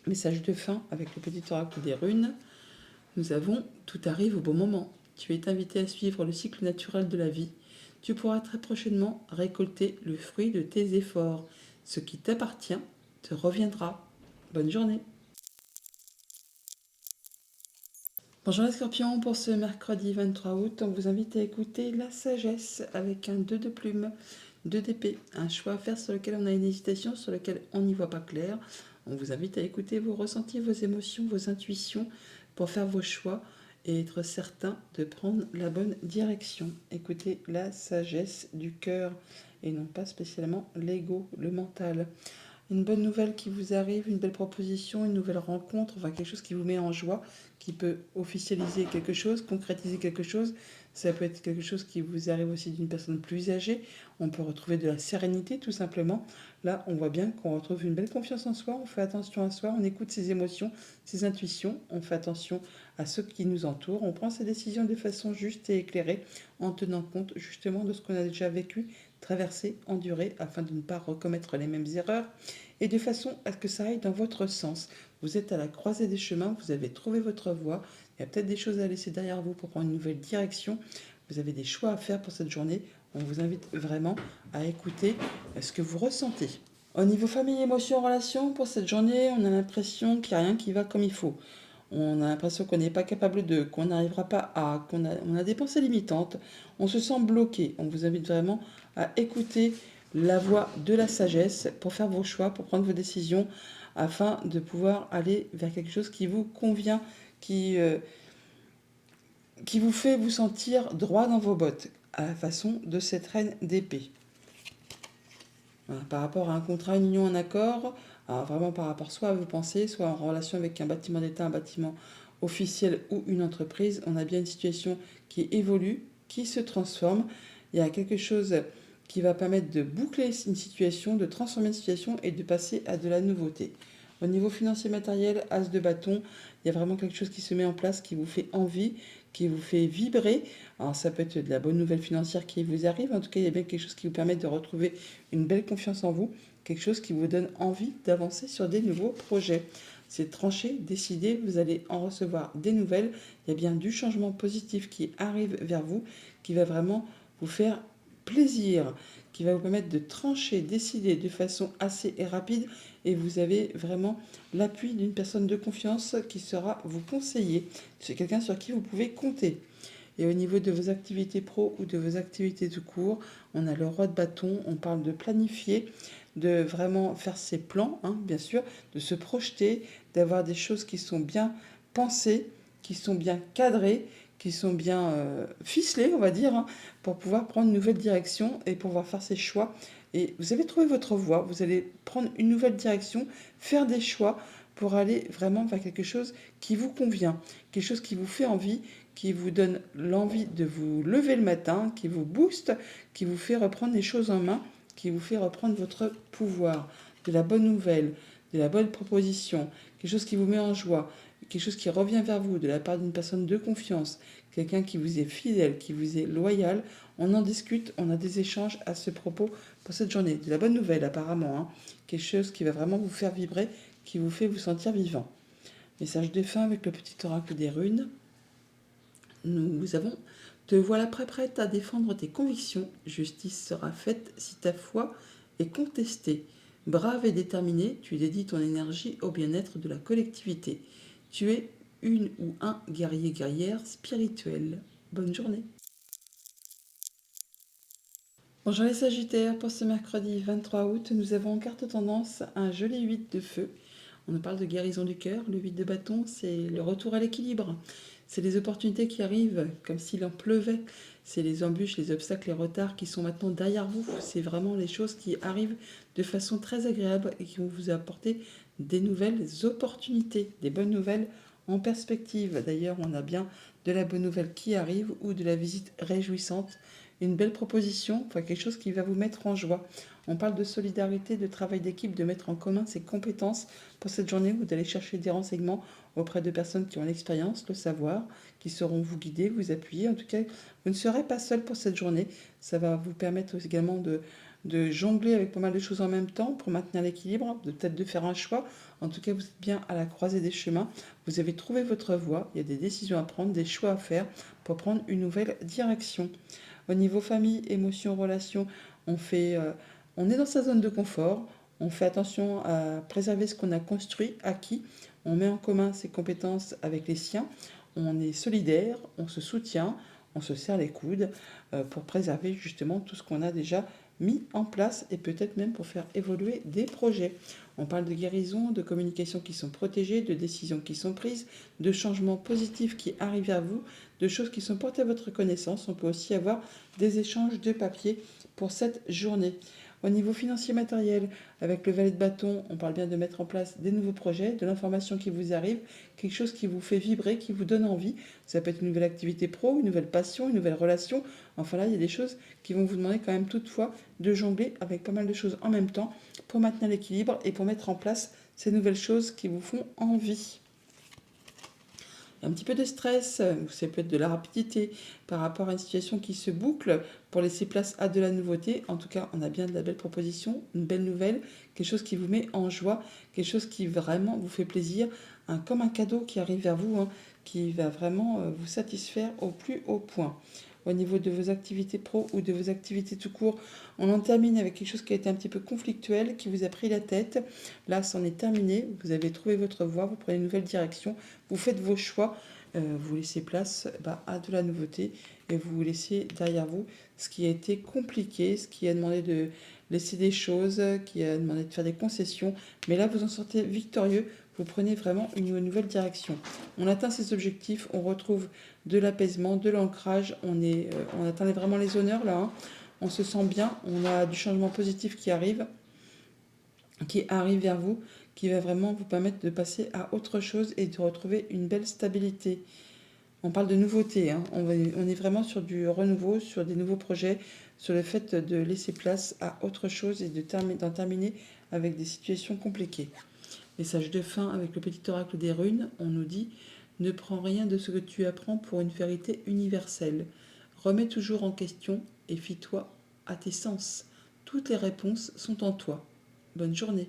Message de fin avec le petit oracle des runes. Nous avons tout arrive au bon moment. Tu es invité à suivre le cycle naturel de la vie. Tu pourras très prochainement récolter le fruit de tes efforts. Ce qui t'appartient te reviendra. Bonne journée. Bonjour les scorpions, pour ce mercredi 23 août, on vous invite à écouter la sagesse avec un 2 de plume, 2 d'épée, un choix à faire sur lequel on a une hésitation, sur lequel on n'y voit pas clair. On vous invite à écouter vos ressentis, vos émotions, vos intuitions pour faire vos choix et être certain de prendre la bonne direction. Écoutez la sagesse du cœur et non pas spécialement l'ego, le mental. Une bonne nouvelle qui vous arrive, une belle proposition, une nouvelle rencontre, enfin quelque chose qui vous met en joie, qui peut officialiser quelque chose, concrétiser quelque chose. Ça peut être quelque chose qui vous arrive aussi d'une personne plus âgée. On peut retrouver de la sérénité tout simplement. Là, on voit bien qu'on retrouve une belle confiance en soi, on fait attention à soi, on écoute ses émotions, ses intuitions, on fait attention à ceux qui nous entourent, on prend ses décisions de façon juste et éclairée en tenant compte justement de ce qu'on a déjà vécu, traversé, enduré, afin de ne pas recommettre les mêmes erreurs et de façon à ce que ça aille dans votre sens. Vous êtes à la croisée des chemins, vous avez trouvé votre voie, il y a peut-être des choses à laisser derrière vous pour prendre une nouvelle direction, vous avez des choix à faire pour cette journée. On vous invite vraiment à écouter ce que vous ressentez. Au niveau famille, émotion, relation, pour cette journée, on a l'impression qu'il n'y a rien qui va comme il faut. On a l'impression qu'on n'est pas capable de, qu'on n'arrivera pas à, on a des pensées limitantes, on se sent bloqué. On vous invite vraiment à écouter la voix de la sagesse pour faire vos choix, pour prendre vos décisions, afin de pouvoir aller vers quelque chose qui vous convient, qui vous fait vous sentir droit dans vos bottes, à la façon de cette reine d'épée. Voilà, par rapport à un contrat, une union, un accord, alors vraiment par rapport soit à vos pensées, soit en relation avec un bâtiment d'État, un bâtiment officiel ou une entreprise, on a bien une situation qui évolue, qui se transforme. Il y a quelque chose qui va permettre de boucler une situation, de transformer une situation et de passer à de la nouveauté. Au niveau financier matériel, as de bâton, il y a vraiment quelque chose qui se met en place, qui vous fait envie, qui vous fait vibrer. Alors ça peut être de la bonne nouvelle financière qui vous arrive, en tout cas il y a bien quelque chose qui vous permet de retrouver une belle confiance en vous, quelque chose qui vous donne envie d'avancer sur des nouveaux projets. C'est tranché, décidé, vous allez en recevoir des nouvelles. Il y a bien du changement positif qui arrive vers vous, qui va vraiment vous faire plaisir, qui va vous permettre de trancher, décider de façon assez rapide, et vous avez vraiment l'appui d'une personne de confiance qui sera vous conseiller. C'est quelqu'un sur qui vous pouvez compter. Et au niveau de vos activités pro ou de vos activités de cours, on a le roi de bâton, on parle de planifier, de vraiment faire ses plans, hein, bien sûr, de se projeter, d'avoir des choses qui sont bien pensées, qui sont bien cadrées, qui sont bien ficelées, on va dire, hein, pour pouvoir prendre une nouvelle direction et pouvoir faire ses choix. Et vous avez trouvé votre voie, vous allez prendre une nouvelle direction, faire des choix pour aller vraiment vers quelque chose qui vous convient, quelque chose qui vous fait envie, qui vous donne l'envie de vous lever le matin, qui vous booste, qui vous fait reprendre les choses en main, qui vous fait reprendre votre pouvoir, de la bonne nouvelle, de la bonne proposition, quelque chose qui vous met en joie, quelque chose qui revient vers vous de la part d'une personne de confiance, quelqu'un qui vous est fidèle, qui vous est loyal. On en discute, on a des échanges à ce propos pour cette journée. De la bonne nouvelle apparemment, hein. Quelque chose qui va vraiment vous faire vibrer, qui vous fait vous sentir vivant. Message de fin avec le petit oracle des runes. Nous avons te voilà prête à défendre tes convictions. Justice sera faite si ta foi est contestée. Brave et déterminé, tu dédies ton énergie au bien-être de la collectivité. Tu es une ou un guerrier-guerrière spirituel. Bonne journée. Bonjour les Sagittaires, pour ce mercredi 23 août, nous avons en carte tendance un joli 8 de feu. On nous parle de guérison du cœur. Le 8 de bâton, c'est le retour à l'équilibre. C'est les opportunités qui arrivent comme s'il en pleuvait. C'est les embûches, les obstacles, les retards qui sont maintenant derrière vous. C'est vraiment les choses qui arrivent de façon très agréable et qui vont vous apporter des nouvelles opportunités, des bonnes nouvelles en perspective. D'ailleurs, on a bien de la bonne nouvelle qui arrive ou de la visite réjouissante, une belle proposition, enfin quelque chose qui va vous mettre en joie. On parle de solidarité, de travail d'équipe, de mettre en commun ses compétences pour cette journée ou d'aller chercher des renseignements auprès de personnes qui ont l'expérience, le savoir, qui sauront vous guider, vous appuyer. En tout cas, vous ne serez pas seul pour cette journée. Ça va vous permettre également de jongler avec pas mal de choses en même temps pour maintenir l'équilibre, de peut-être de faire un choix. En tout cas, vous êtes bien à la croisée des chemins. Vous avez trouvé votre voie. Il y a des décisions à prendre, des choix à faire pour prendre une nouvelle direction. Au niveau famille, émotions, relations, on est dans sa zone de confort. On fait attention à préserver ce qu'on a construit, acquis. On met en commun ses compétences avec les siens. On est solidaire, on se soutient, on se serre les coudes pour préserver justement tout ce qu'on a déjà mis en place et peut-être même pour faire évoluer des projets. On parle de guérison, de communications qui sont protégées, de décisions qui sont prises, de changements positifs qui arrivent à vous, de choses qui sont portées à votre connaissance. On peut aussi avoir des échanges de papier pour cette journée. Au niveau financier matériel, avec le valet de bâton, on parle bien de mettre en place des nouveaux projets, de l'information qui vous arrive, quelque chose qui vous fait vibrer, qui vous donne envie. Ça peut être une nouvelle activité pro, une nouvelle passion, une nouvelle relation. Enfin là, il y a des choses qui vont vous demander quand même toutefois de jongler avec pas mal de choses en même temps pour maintenir l'équilibre et pour mettre en place ces nouvelles choses qui vous font envie. Un petit peu de stress, ou ça peut être de la rapidité par rapport à une situation qui se boucle pour laisser place à de la nouveauté. En tout cas, on a bien de la belle proposition, une belle nouvelle, quelque chose qui vous met en joie, quelque chose qui vraiment vous fait plaisir, comme un cadeau qui arrive vers vous, hein, qui va vraiment vous satisfaire au plus haut point. Au niveau de vos activités pro ou de vos activités tout court, on en termine avec quelque chose qui a été un petit peu conflictuel, qui vous a pris la tête. Là, c'en est terminé. Vous avez trouvé votre voie, vous prenez une nouvelle direction, vous faites vos choix, vous laissez place à de la nouveauté et vous laissez derrière vous ce qui a été compliqué, ce qui a demandé de laisser des choses, qui a demandé de faire des concessions. Mais là, vous en sortez victorieux. Vous prenez vraiment une nouvelle direction. On atteint ses objectifs, on retrouve de l'apaisement, de l'ancrage. On atteint vraiment les honneurs là. Hein. On se sent bien. On a du changement positif qui arrive vers vous, qui va vraiment vous permettre de passer à autre chose et de retrouver une belle stabilité. On parle de nouveauté, hein. On est vraiment sur du renouveau, sur des nouveaux projets, sur le fait de laisser place à autre chose et d'en terminer avec des situations compliquées. Message de fin avec le petit oracle des runes, on nous dit ne prends rien de ce que tu apprends pour une vérité universelle. Remets toujours en question et fie-toi à tes sens. Toutes les réponses sont en toi. Bonne journée.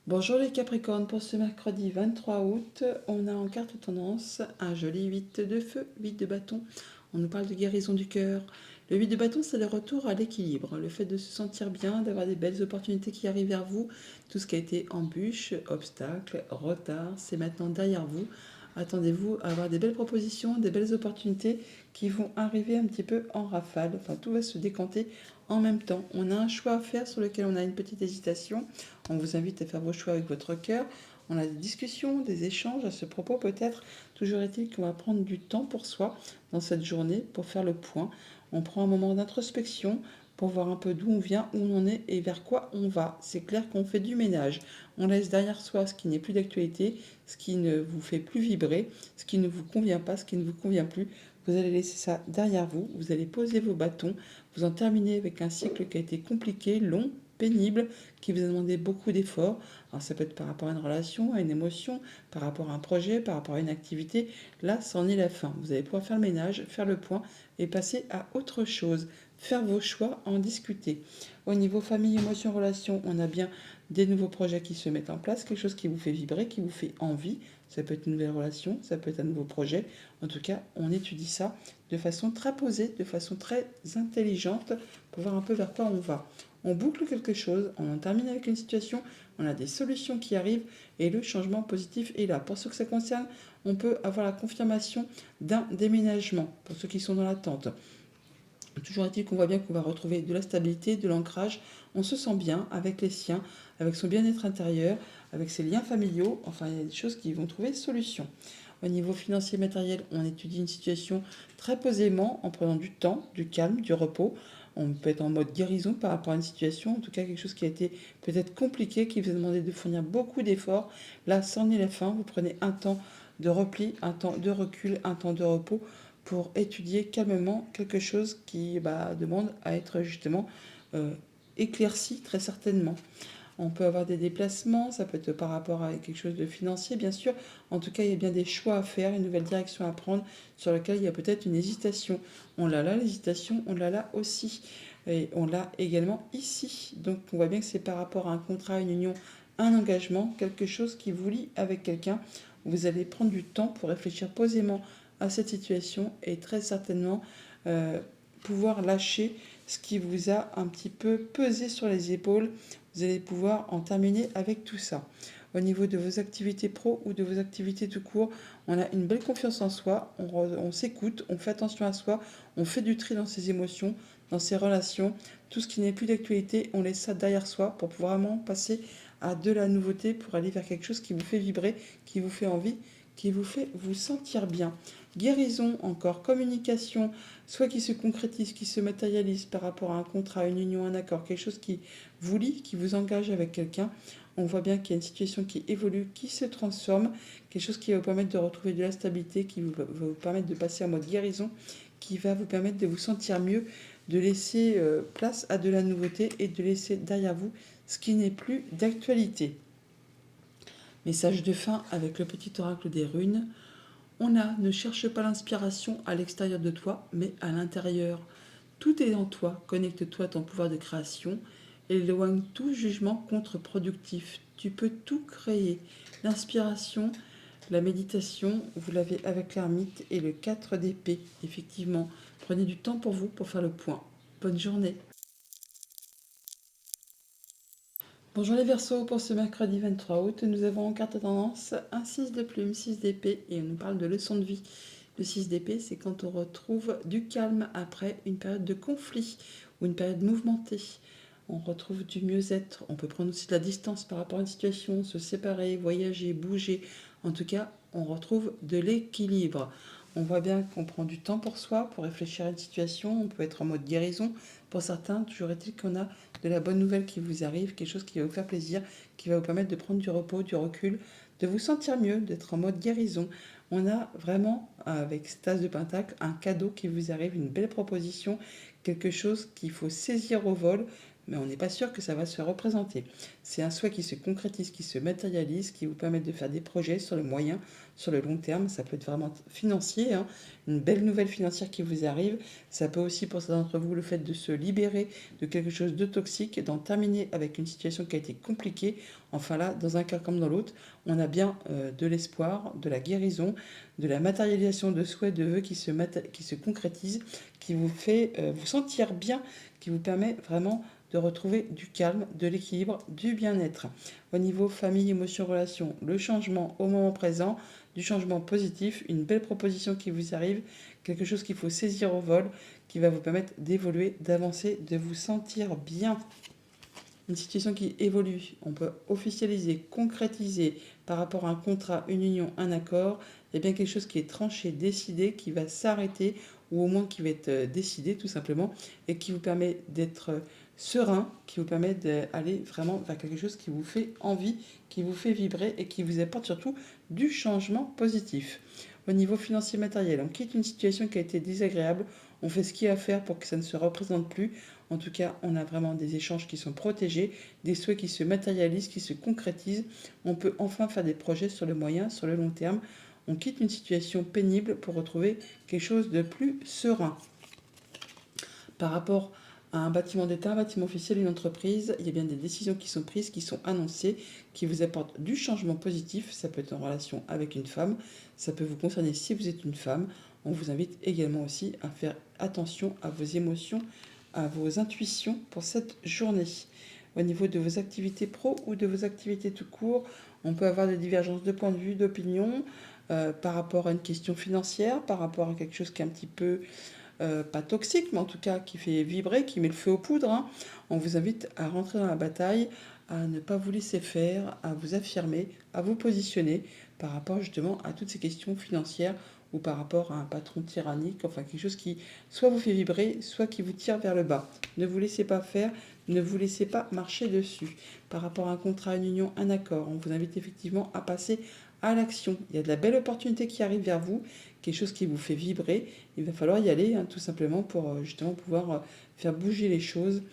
Bonjour les Capricornes, pour ce mercredi 23 août, on a en carte tendance un joli 8 de feu, 8 de bâton. On nous parle de guérison du cœur. Le 8 de bâton, c'est le retour à l'équilibre, le fait de se sentir bien, d'avoir des belles opportunités qui arrivent vers vous. Tout ce qui a été embûche, obstacle, retard, c'est maintenant derrière vous. Attendez-vous à avoir des belles propositions, des belles opportunités qui vont arriver un petit peu en rafale. Enfin, tout va se décanter en même temps. On a un choix à faire sur lequel on a une petite hésitation. On vous invite à faire vos choix avec votre cœur. On a des discussions, des échanges à ce propos peut-être. Toujours est-il qu'on va prendre du temps pour soi dans cette journée pour faire le point. On prend un moment d'introspection pour voir un peu d'où on vient, où on en est et vers quoi on va. C'est clair qu'on fait du ménage. On laisse derrière soi ce qui n'est plus d'actualité, ce qui ne vous fait plus vibrer, ce qui ne vous convient pas, ce qui ne vous convient plus. Vous allez laisser ça derrière vous, vous allez poser vos bâtons, vous en terminez avec un cycle qui a été compliqué, long, pénible, qui vous a demandé beaucoup d'efforts. Alors ça peut être par rapport à une relation, à une émotion, par rapport à un projet, par rapport à une activité. Là, c'en est la fin. Vous allez pouvoir faire le ménage, faire le point et passer à autre chose. Faire vos choix, en discuter. Au niveau famille, émotion, relation, on a bien des nouveaux projets qui se mettent en place, quelque chose qui vous fait vibrer, qui vous fait envie. Ça peut être une nouvelle relation, ça peut être un nouveau projet. En tout cas, on étudie ça de façon très posée, de façon très intelligente pour voir un peu vers quoi on va. On boucle quelque chose, on en termine avec une situation, on a des solutions qui arrivent et le changement positif est là. Pour ceux que ça concerne, on peut avoir la confirmation d'un déménagement pour ceux qui sont dans l'attente. Toujours est-il qu'on voit bien qu'on va retrouver de la stabilité, de l'ancrage. On se sent bien avec les siens, avec son bien-être intérieur, avec ses liens familiaux. Enfin, il y a des choses qui vont trouver solution. Au niveau financier matériel, on étudie une situation très posément, en prenant du temps, du calme, du repos. On peut être en mode guérison par rapport à une situation, en tout cas quelque chose qui a été peut-être compliqué, qui vous a demandé de fournir beaucoup d'efforts. Là, c'en est la fin. Vous prenez un temps de repli, un temps de recul, un temps de repos pour étudier calmement quelque chose qui demande à être justement euh, éclairci très certainement. On peut avoir des déplacements, ça peut être par rapport à quelque chose de financier bien sûr. En tout cas, il y a bien des choix à faire, une nouvelle direction à prendre sur laquelle il y a peut-être une hésitation. On l'a là, l'hésitation, on l'a là aussi. Et on l'a également ici. Donc on voit bien que c'est par rapport à un contrat, une union, un engagement, quelque chose qui vous lie avec quelqu'un. Vous allez prendre du temps pour réfléchir posément à cette situation et très certainement euh, pouvoir lâcher ce qui vous a un petit peu pesé sur les épaules. Vous allez pouvoir en terminer avec tout ça. Au niveau de vos activités pro ou de vos activités tout court, on a une belle confiance en soi, on s'écoute, on fait attention à soi, on fait du tri dans ses émotions, dans ses relations. Tout ce qui n'est plus d'actualité, on laisse ça derrière soi pour pouvoir vraiment passer à de la nouveauté, pour aller vers quelque chose qui vous fait vibrer, qui vous fait envie, qui vous fait vous sentir bien. Guérison encore, communication, soit qui se concrétise, qui se matérialise par rapport à un contrat, une union, un accord, quelque chose qui vous lie, qui vous engage avec quelqu'un. On voit bien qu'il y a une situation qui évolue, qui se transforme, quelque chose qui va vous permettre de retrouver de la stabilité, qui va vous permettre de passer en mode guérison, qui va vous permettre de vous sentir mieux, de laisser place à de la nouveauté et de laisser derrière vous ce qui n'est plus d'actualité. Message de fin avec le petit oracle des runes. On a, ne cherche pas l'inspiration à l'extérieur de toi, mais à l'intérieur. Tout est en toi, connecte-toi à ton pouvoir de création, éloigne tout jugement contre-productif. Tu peux tout créer. L'inspiration, la méditation, vous l'avez avec l'ermite et le 4 d'épée. Effectivement, prenez du temps pour vous pour faire le point. Bonne journée. Bonjour les Verseaux, pour ce mercredi 23 août, nous avons en carte tendance un 6 de plume, 6 d'épée et on nous parle de leçon de vie. Le 6 d'épée, c'est quand on retrouve du calme après une période de conflit ou une période mouvementée. On retrouve du mieux-être, on peut prendre aussi de la distance par rapport à une situation, se séparer, voyager, bouger. En tout cas, on retrouve de l'équilibre. On voit bien qu'on prend du temps pour soi, pour réfléchir à une situation, on peut être en mode guérison. Pour certains, toujours est-il qu'on a de la bonne nouvelle qui vous arrive, quelque chose qui va vous faire plaisir, qui va vous permettre de prendre du repos, du recul, de vous sentir mieux, d'être en mode guérison. On a vraiment, avec cette tasse de pentacle, un cadeau qui vous arrive, une belle proposition, quelque chose qu'il faut saisir au vol, mais on n'est pas sûr que ça va se représenter. C'est un souhait qui se concrétise, qui se matérialise, qui vous permet de faire des projets sur le moyen, sur le long terme. Ça peut être vraiment financier, hein, une belle nouvelle financière qui vous arrive. Ça peut aussi, pour certains d'entre vous, le fait de se libérer de quelque chose de toxique, d'en terminer avec une situation qui a été compliquée. Enfin là, dans un cas comme dans l'autre, on a bien de l'espoir, de la guérison, de la matérialisation de souhaits, de vœux qui se concrétisent, qui vous fait vous sentir bien, qui vous permet vraiment de retrouver du calme, de l'équilibre, du bien-être. Au niveau famille, émotion, relation, le changement au moment présent, du changement positif, une belle proposition qui vous arrive, quelque chose qu'il faut saisir au vol, qui va vous permettre d'évoluer, d'avancer, de vous sentir bien. Une situation qui évolue, on peut officialiser, concrétiser par rapport à un contrat, une union, un accord, il y a bien quelque chose qui est tranché, décidé, qui va s'arrêter ou au moins qui va être décidé tout simplement et qui vous permet d'être serein, qui vous permet d'aller vraiment vers quelque chose qui vous fait envie, qui vous fait vibrer et qui vous apporte surtout du changement positif. Au niveau financier matériel, on quitte une situation qui a été désagréable, on fait ce qu'il y a à faire pour que ça ne se représente plus. En tout cas, on a vraiment des échanges qui sont protégés, des souhaits qui se matérialisent, qui se concrétisent. On peut enfin faire des projets sur le moyen, sur le long terme. On quitte une situation pénible pour retrouver quelque chose de plus serein. Par rapport à un bâtiment d'État, un bâtiment officiel, une entreprise, il y a bien des décisions qui sont prises, qui sont annoncées, qui vous apportent du changement positif. Ça peut être en relation avec une femme, ça peut vous concerner si vous êtes une femme. On vous invite également aussi à faire attention à vos émotions, à vos intuitions pour cette journée. Au niveau de vos activités pro ou de vos activités tout court, on peut avoir des divergences de point de vue, d'opinion par rapport à une question financière, par rapport à quelque chose qui est un petit peu pas toxique, mais en tout cas qui fait vibrer, qui met le feu aux poudres. Hein. On vous invite à rentrer dans la bataille, à ne pas vous laisser faire, à vous affirmer, à vous positionner par rapport justement à toutes ces questions financières ou par rapport à un patron tyrannique, enfin quelque chose qui soit vous fait vibrer, soit qui vous tire vers le bas. Ne vous laissez pas faire, ne vous laissez pas marcher dessus. Par rapport à un contrat, une union, un accord, on vous invite effectivement à passer à l'action. Il y a de la belle opportunité qui arrive vers vous, quelque chose qui vous fait vibrer. Il va falloir y aller, hein, tout simplement, pour justement pouvoir faire bouger les choses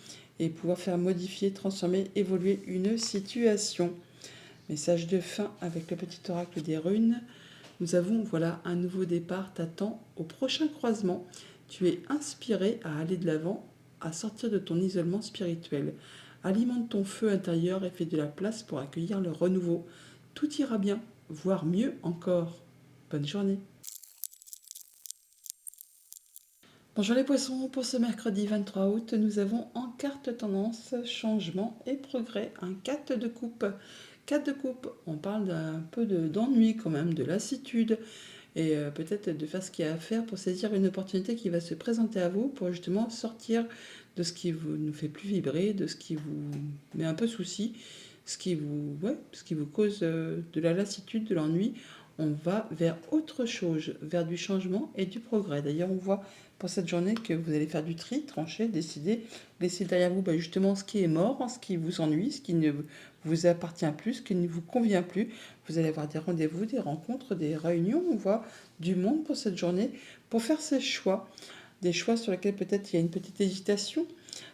et pouvoir faire modifier, transformer, évoluer une situation. Message de fin avec le petit oracle des runes. Nous avons, voilà, un nouveau départ t'attend au prochain croisement. Tu es inspiré à aller de l'avant, à sortir de ton isolement spirituel. Alimente ton feu intérieur et fais de la place pour accueillir le renouveau. Tout ira bien, voire mieux encore. Bonne journée. Bonjour les poissons, pour ce mercredi 23 août, nous avons en carte tendance changement et progrès un 4 de coupe. 4 de coupe, on parle d'un peu d'ennui quand même, de lassitude et peut-être de faire ce qu'il y a à faire pour saisir une opportunité qui va se présenter à vous pour justement sortir de ce qui vous nous fait plus vibrer, de ce qui vous met un peu souci, ce qui vous cause de la lassitude, de l'ennui. On va vers autre chose, vers du changement et du progrès. D'ailleurs, on voit pour cette journée que vous allez faire du tri, trancher, décider, laisser derrière vous justement ce qui est mort, ce qui vous ennuie, ce qui ne vous appartient plus, ce qui ne vous convient plus. Vous allez avoir des rendez-vous, des rencontres, des réunions, on voit du monde pour cette journée, pour faire ces choix. Des choix sur lesquels peut-être il y a une petite hésitation,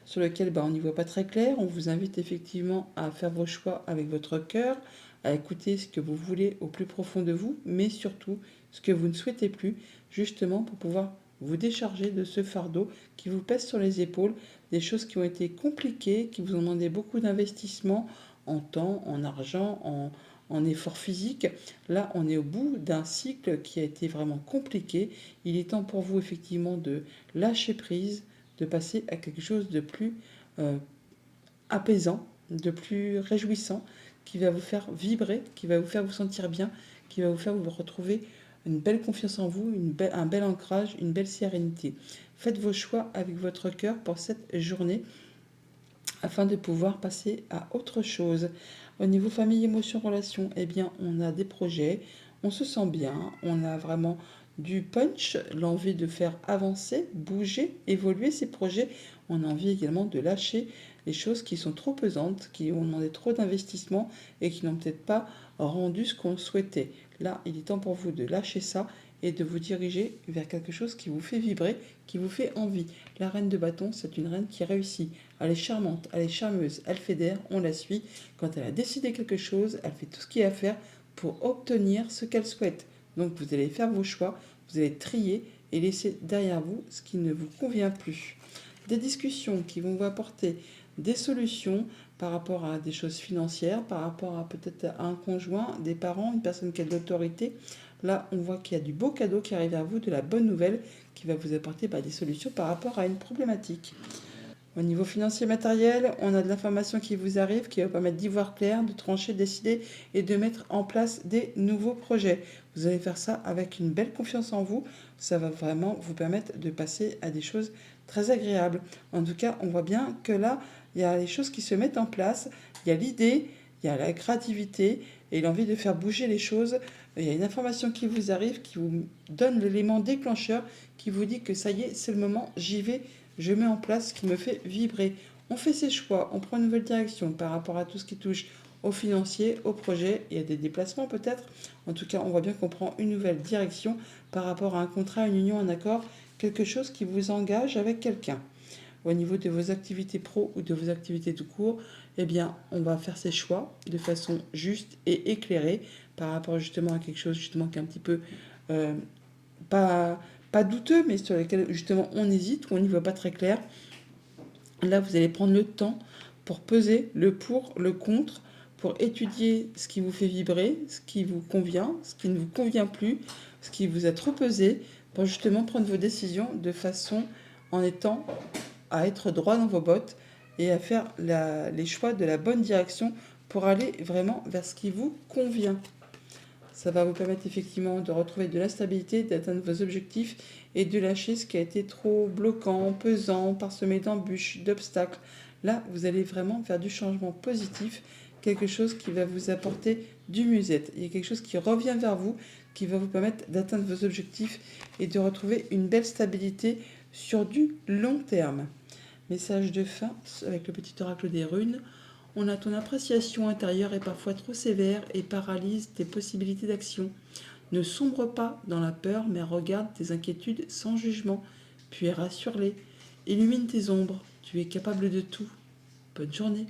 sur lesquels on n'y voit pas très clair. On vous invite effectivement à faire vos choix avec votre cœur, à écouter ce que vous voulez au plus profond de vous, mais surtout ce que vous ne souhaitez plus, justement pour pouvoir vous décharger de ce fardeau qui vous pèse sur les épaules, des choses qui ont été compliquées, qui vous ont demandé beaucoup d'investissement en temps, en argent, en effort physique. Là, on est au bout d'un cycle qui a été vraiment compliqué. Il est temps pour vous effectivement de lâcher prise, de passer à quelque chose de plus apaisant, de plus réjouissant, qui va vous faire vibrer, qui va vous faire vous sentir bien, qui va vous faire vous retrouver une belle confiance en vous, un bel ancrage, une belle sérénité. Faites vos choix avec votre cœur pour cette journée afin de pouvoir passer à autre chose. Au niveau famille, émotion, relation, eh bien, on a des projets, on se sent bien, on a vraiment du punch, l'envie de faire avancer, bouger, évoluer ces projets. On a envie également de lâcher les choses qui sont trop pesantes, qui ont demandé trop d'investissement et qui n'ont peut-être pas rendu ce qu'on souhaitait. Là, il est temps pour vous de lâcher ça et de vous diriger vers quelque chose qui vous fait vibrer, qui vous fait envie. La reine de bâton, c'est une reine qui réussit. Elle est charmante, elle est charmeuse, elle fédère, on la suit. Quand elle a décidé quelque chose, elle fait tout ce qu'il y a à faire pour obtenir ce qu'elle souhaite. Donc vous allez faire vos choix, vous allez trier et laisser derrière vous ce qui ne vous convient plus. Des discussions qui vont vous apporter des solutions par rapport à des choses financières, par rapport à peut-être à un conjoint, des parents, une personne qui a de l'autorité. Là, on voit qu'il y a du beau cadeau qui arrive à vous, de la bonne nouvelle qui va vous apporter des solutions par rapport à une problématique. Au niveau financier matériel, on a de l'information qui vous arrive, qui va permettre d'y voir clair, de trancher, de décider et de mettre en place des nouveaux projets. Vous allez faire ça avec une belle confiance en vous. Ça va vraiment vous permettre de passer à des choses très agréables. En tout cas, on voit bien que là, il y a les choses qui se mettent en place. Il y a l'idée, il y a la créativité et l'envie de faire bouger les choses. Il y a une information qui vous arrive, qui vous donne l'élément déclencheur, qui vous dit que ça y est, c'est le moment, j'y vais, je mets en place ce qui me fait vibrer. On fait ses choix, on prend une nouvelle direction par rapport à tout ce qui touche au financier, au projet. Il y a des déplacements peut-être. En tout cas, on voit bien qu'on prend une nouvelle direction par rapport à un contrat, une union, un accord, quelque chose qui vous engage avec quelqu'un. Au niveau de vos activités pro ou de vos activités tout court, eh bien, on va faire ses choix de façon juste et éclairée par rapport justement à quelque chose justement qui est un petit peu euh, pas, pas douteux, mais sur lequel justement on hésite ou on n'y voit pas très clair. Là, vous allez prendre le temps pour peser le pour, le contre, pour étudier ce qui vous fait vibrer, ce qui vous convient, ce qui ne vous convient plus, ce qui vous a trop pesé, pour justement prendre vos décisions de façon en étant à être droit dans vos bottes et à faire les choix de la bonne direction pour aller vraiment vers ce qui vous convient. Ça va vous permettre effectivement de retrouver de la stabilité, d'atteindre vos objectifs et de lâcher ce qui a été trop bloquant, pesant, parsemé d'embûches, d'obstacles. Là, vous allez vraiment faire du changement positif, quelque chose qui va vous apporter du mieux-être. Il y a quelque chose qui revient vers vous, qui va vous permettre d'atteindre vos objectifs et de retrouver une belle stabilité sur du long terme. Message de fin avec le petit oracle des runes. On a ton appréciation intérieure est parfois trop sévère et paralyse tes possibilités d'action. Ne sombre pas dans la peur, mais regarde tes inquiétudes sans jugement, puis rassure-les. Illumine tes ombres, tu es capable de tout. Bonne journée.